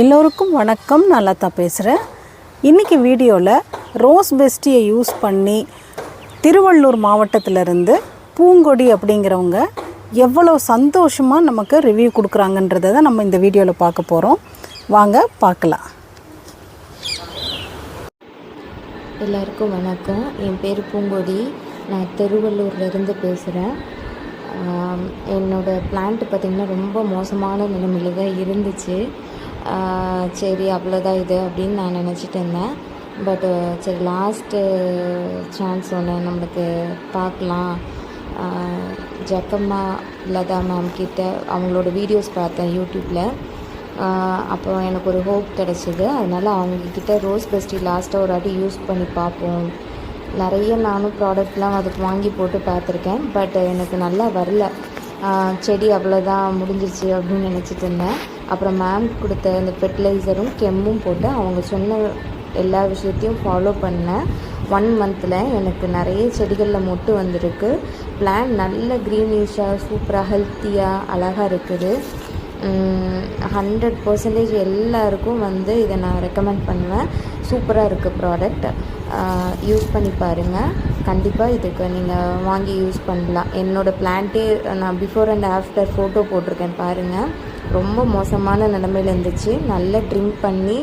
எல்லோருக்கும் வணக்கம். நல்லா தான் பேசுகிறேன். இன்றைக்கி வீடியோவில் ரோஸ் பெஸ்டியை யூஸ் பண்ணி திருவள்ளூர் மாவட்டத்திலேருந்து பூங்கொடி அப்படிங்கிறவங்க எவ்வளோ சந்தோஷமாக நமக்கு ரிவ்யூ கொடுக்குறாங்கன்றதை தான் நம்ம இந்த வீடியோவில் பார்க்க போகிறோம். வாங்க பார்க்கலாம். எல்லாருக்கும் வணக்கம். என் பேர் பூங்கொடி. நான் திருவள்ளூர்லேருந்து பேசுகிறேன். என்னோடய பிளான்ட் பார்த்திங்கன்னா ரொம்ப மோசமான நிலைமையில் தான் இருந்துச்சு. சரி அவ்வளோதான் இது அப்படின்னு நான் நினச்சிட்டு இருந்தேன். பட்டு சரி லாஸ்ட்டு சான்ஸ் ஒன்று நம்மளுக்கு பார்க்கலாம். ஜக்கம்மா லதா மேம் கிட்ட அவங்களோட வீடியோஸ் பார்த்தேன் யூடியூப்பில். அப்போ எனக்கு ஒரு ஹோப் கிடச்சிது. அதனால் அவங்கக்கிட்ட ரோஸ் பெஸ்டி லாஸ்ட்டாக ஒரு வாட்டி யூஸ் பண்ணி பார்ப்போம். நிறைய நானும் ப்ராடக்ட்லாம் அதுக்கு வாங்கி போட்டு பார்த்துருக்கேன். பட் எனக்கு நல்லா வரல. செடி அவ்வளோதான் முடிஞ்சிருச்சு அப்படின்னு நினச்சிட்டு இருந்தேன். அப்புறம் மேம் கொடுத்த அந்த ஃபெர்டிலைசரும் கெம்மும் போட்டு அவங்க சொன்ன எல்லா விஷயத்தையும் ஃபாலோ பண்ணேன். 1 மந்தில் எனக்கு நிறைய செடிகளில் மொட்டு வந்திருக்கு. பிளான்ட் நல்ல க்ரீனிஷாக சூப்பராக ஹெல்த்தியாக அழகாக இருக்குது. 100% எல்லாருக்கும் இதை நான் ரெக்கமெண்ட் பண்ணுவேன். சூப்பராக இருக்குது ப்ராடக்ட். யூஸ் பண்ணி பாருங்கள். கண்டிப்பாக இதுக்கு நீங்கள் வாங்கி யூஸ் பண்ணலாம். என்னோடய பிளான்ட்டே நான் பிஃபோர் அண்ட் ஆஃப்டர் ஃபோட்டோ போட்டிருக்கேன் பாருங்கள். ரொம்ப மோசமான நிலைமையில் இருந்துச்சு. நல்லா ட்ரிங்க் பண்ணி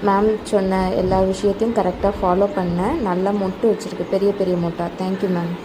மேம் சொன்ன எல்லா விஷயத்தையும் கரெக்டாக ஃபாலோ பண்ணேன். நல்லா மொட்டு வச்சுருக்கு, பெரிய பெரிய மொட்டா. Thank you ma'am.